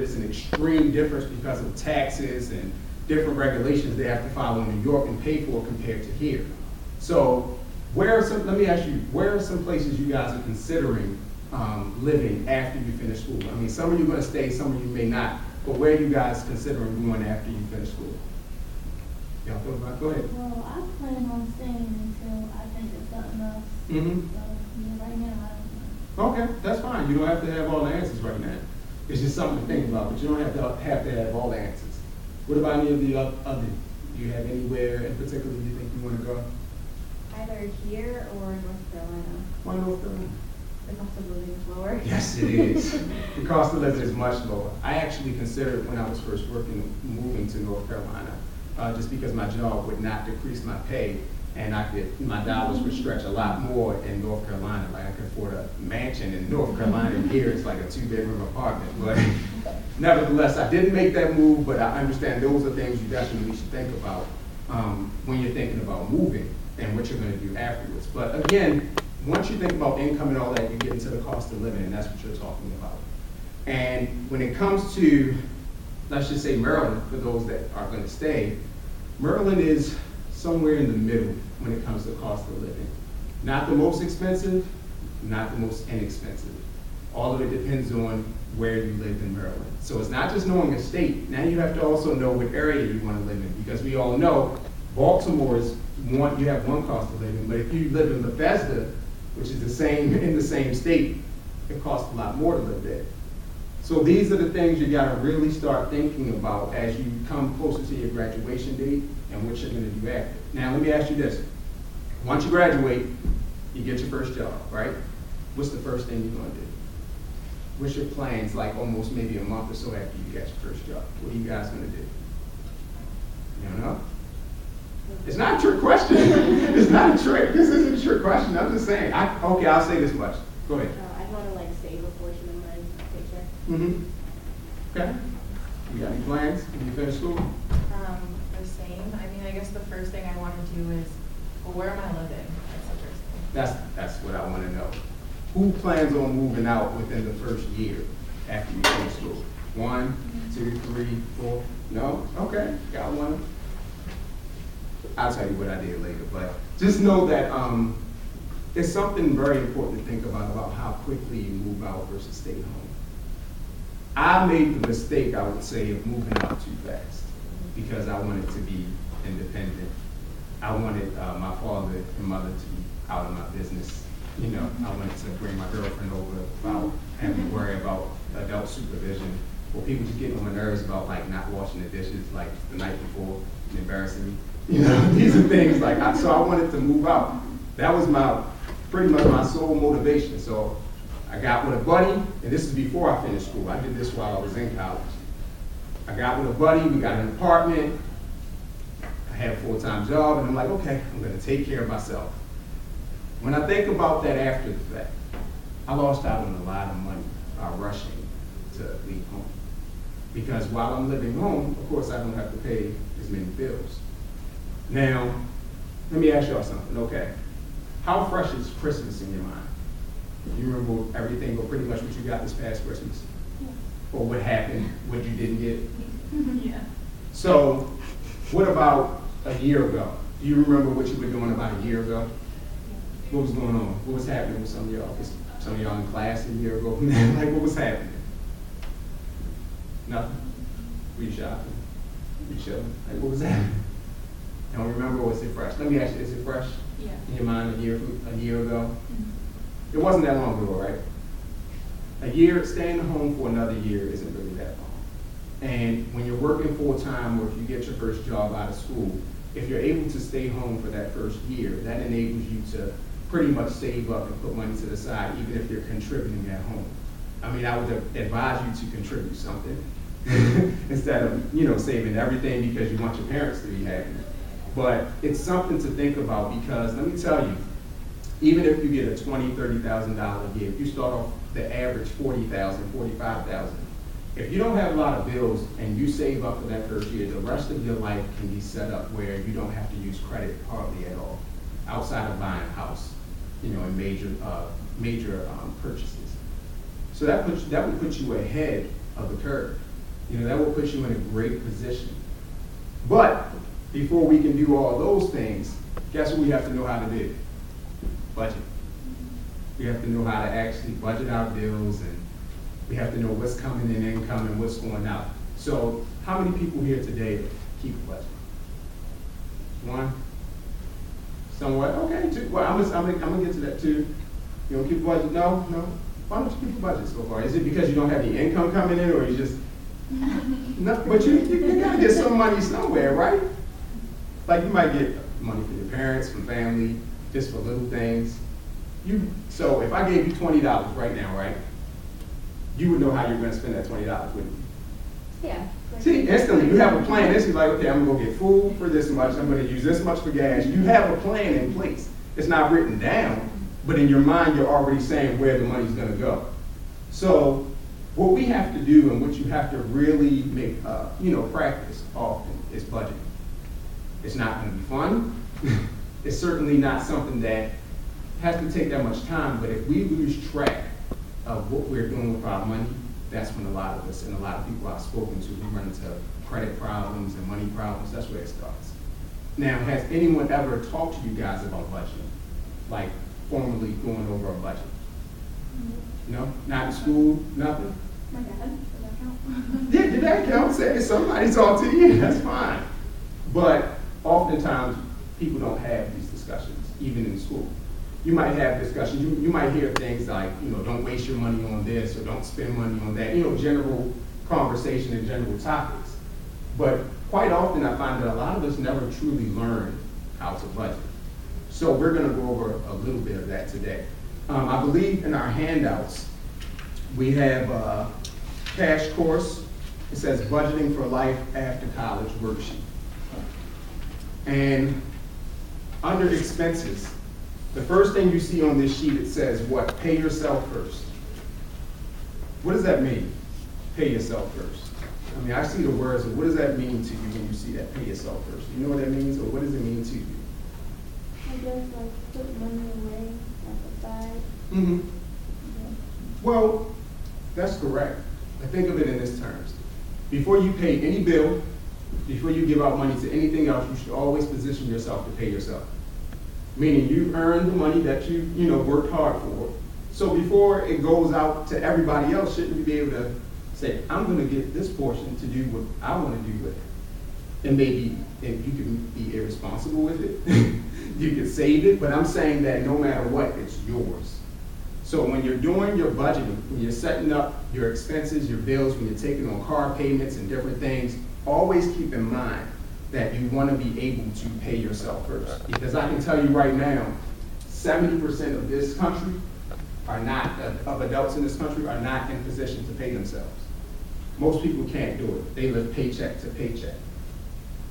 It's an extreme difference because of taxes and different regulations they have to follow in New York and pay for compared to here. So let me ask you, where are some places you guys are considering living after you finish school? I mean, some of you are going to stay, some of you may not, but where are you guys considering going after you finish school? Y'all thought about it? Go ahead. Well, I plan on staying until I think it's something else. Mm-hmm. So, yeah, right now, I don't know. Okay, that's fine. You don't have to have all the answers right now. It's just something to think about, but you don't have to have all the answers. What about any of the other? Do you have anywhere in particular you think you want to go? Either here or North Carolina. Why North Carolina? The cost of living is lower. Yes, it is. The cost of living is much lower. I actually considered when I was first working, moving to North Carolina, just because my job would not decrease my pay, and my dollars would stretch a lot more in North Carolina. Like I could afford a mansion in North Carolina, and here it's like a 2-bedroom apartment. But nevertheless, I didn't make that move, but I understand those are things you definitely should think about when you're thinking about moving and what you're going to do afterwards. But again, once you think about income and all that, you get into the cost of living, and that's what you're talking about. And when it comes to, let's just say Maryland, for those that are going to stay, Maryland is somewhere in the middle when it comes to cost of living. Not the most expensive, not the most inexpensive. All of it depends on where you live in Maryland. So it's not just knowing a state, now you have to also know what area you want to live in, because we all know Baltimore is you have one cost of living, but if you live in Bethesda, which is in the same state, it costs a lot more to live there. So these are the things you gotta really start thinking about as you come closer to your graduation date and what you're gonna do after. Now let me ask you this. Once you graduate, you get your first job, right? What's the first thing you're gonna do? What's your plans, like almost maybe a month or so after you get your first job? What are you guys gonna do? You don't know? It's not a trick question. It's not a trick. This isn't a trick question. I'm just saying. Okay, I'll say this much. Go ahead. I'd want to save a portion of my paycheck. Mm-hmm. Okay. You got any plans when you finish school? The same. I mean, I guess the first thing I want to do is, well, where am I living? That's the first thing. That's what I want to know. Who plans on moving out within the first year after you finish school? 1, 2, 3, 4? No? Okay. Got one. I'll tell you what I did later, but just know that it's something very important to think about how quickly you move out versus stay home. I made the mistake, I would say, of moving out too fast because I wanted to be independent. I wanted my father and mother to be out of my business. You know, I wanted to bring my girlfriend over without having to worry about adult supervision. Or people just getting on my nerves about not washing the dishes the night before and embarrassing me. You know, these are things so I wanted to move out. That was pretty much my sole motivation. So I got with a buddy, and this is before I finished school. I did this while I was in college. I got with a buddy, we got an apartment, I had a full-time job, and I'm like, okay, I'm gonna take care of myself. When I think about that after the fact, I lost out on a lot of money rushing to leave home. Because while I'm living home, of course, I don't have to pay as many bills. Now, let me ask y'all something, okay? How fresh is Christmas in your mind? You remember everything, or pretty much what you got this past Christmas? Yeah. Or what happened, what you didn't get? Yeah. So, what about a year ago? Do you remember what you were doing about a year ago? What was going on? What was happening with some of y'all? Was some of y'all in class a year ago? What was happening? Nothing? Were you shopping? Were you chilling? What was happening? I don't remember, or is it fresh? Let me ask you, is it fresh Yeah. in your mind a year ago? Mm-hmm. It wasn't that long ago, right? A year, staying home for another year isn't really that long. And when you're working full-time, or if you get your first job out of school, if you're able to stay home for that first year, that enables you to pretty much save up and put money to the side, even if you're contributing at home. I mean, I would advise you to contribute something instead of, saving everything because you want your parents to be happy. But it's something to think about, because let me tell you, even if you get a $20,000, $30,000 a year, if you start off the average $40,000, $45,000, if you don't have a lot of bills and you save up for that first year, the rest of your life can be set up where you don't have to use credit hardly at all, outside of buying a house, and major purchases. So that would put you ahead of the curve. You know, that will put you in a great position. But before we can do all those things, guess what we have to know how to do? Budget. We have to know how to actually budget our bills, and we have to know what's coming in income and what's going out. So how many people here today keep a budget? One? Somewhat? Okay, two. Well, I'm gonna get to that too. You don't keep a budget? No? Why don't you keep a budget so far? Is it because you don't have the income coming in, or you just, no, but you gotta get some money somewhere, right? Like you might get money from your parents, from family, just for little things. So if I gave you $20 right now, right? You would know how you're gonna spend that $20, wouldn't you? Yeah. See, instantly, you have a plan. This is like, okay, I'm gonna go get food for this much, I'm gonna use this much for gas. You have a plan in place. It's not written down, but in your mind, you're already saying where the money's gonna go. So what we have to do, and what you have to really make, practice often, is budgeting. It's not gonna be fun. It's certainly not something that has to take that much time, but if we lose track of what we're doing with our money, that's when a lot of us and a lot of people I've spoken to, we run into credit problems and money problems. That's where it starts. Now, has anyone ever talked to you guys about budgeting? Like formally going over a budget? No? Not in school? Nothing? My dad, does that count? Yeah, did that count? Say somebody talk to you, that's fine. But oftentimes, people don't have these discussions, even in school. You might have discussions, you might hear things like, don't waste your money on this, or don't spend money on that, general conversation and general topics. But quite often I find that a lot of us never truly learn how to budget. So we're gonna go over a little bit of that today. I believe in our handouts, we have a cash course. It says Budgeting for Life After College worksheet. And under expenses, the first thing you see on this sheet, it says what? Pay yourself first. What does that mean? Pay yourself first. I mean, I see the words, but what does that mean to you when you see that? Pay yourself first. You know what that means, or what does it mean to you? I guess like put money away, like aside. Mm-hmm. Yeah. Well, that's correct. But think of it in this terms. Before you pay any bill, before you give out money to anything else, you should always position yourself to pay yourself. Meaning you've earned the money that you worked hard for. So before it goes out to everybody else, shouldn't you be able to say, I'm gonna get this portion to do what I wanna do with it? And maybe if you can be irresponsible with it, you can save it, but I'm saying that no matter what, it's yours. So when you're doing your budgeting, when you're setting up your expenses, your bills, when you're taking on car payments and different things, always keep in mind that you want to be able to pay yourself first. Because I can tell you right now, 70% of this country are not, of adults in this country are not in position to pay themselves. Most people can't do it. They live paycheck to paycheck.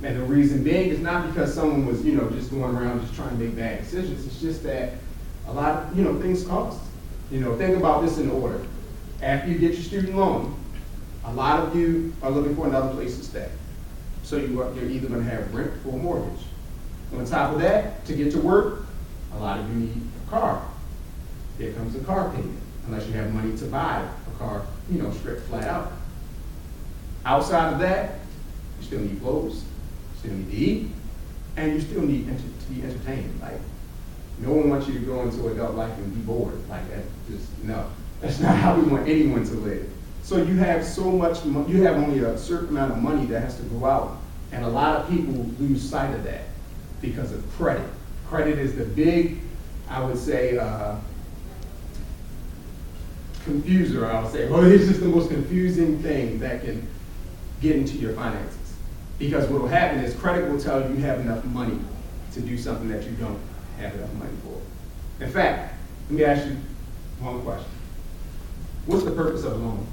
And the reason being is not because someone was, just going around just trying to make bad decisions. It's just that a lot of, things cost. Think about this in order. After you get your student loan, a lot of you are looking for another place to stay. So you're either going to have rent or a mortgage. On top of that, to get to work, a lot of you need a car. Here comes a car payment, unless you have money to buy a car, straight flat out. Outside of that, you still need clothes, you still need to eat, and you still need to be entertained. Like, no one wants you to go into adult life and be bored. Like that, no. That's not how we want anyone to live. So you have so much, you have only a certain amount of money that has to go out. And a lot of people lose sight of that because of credit. Credit is the big, I would say, confuser, I would say. Well, it's just the most confusing thing that can get into your finances. Because what will happen is credit will tell you you have enough money to do something that you don't have enough money for. In fact, let me ask you one question. What's the purpose of a loan?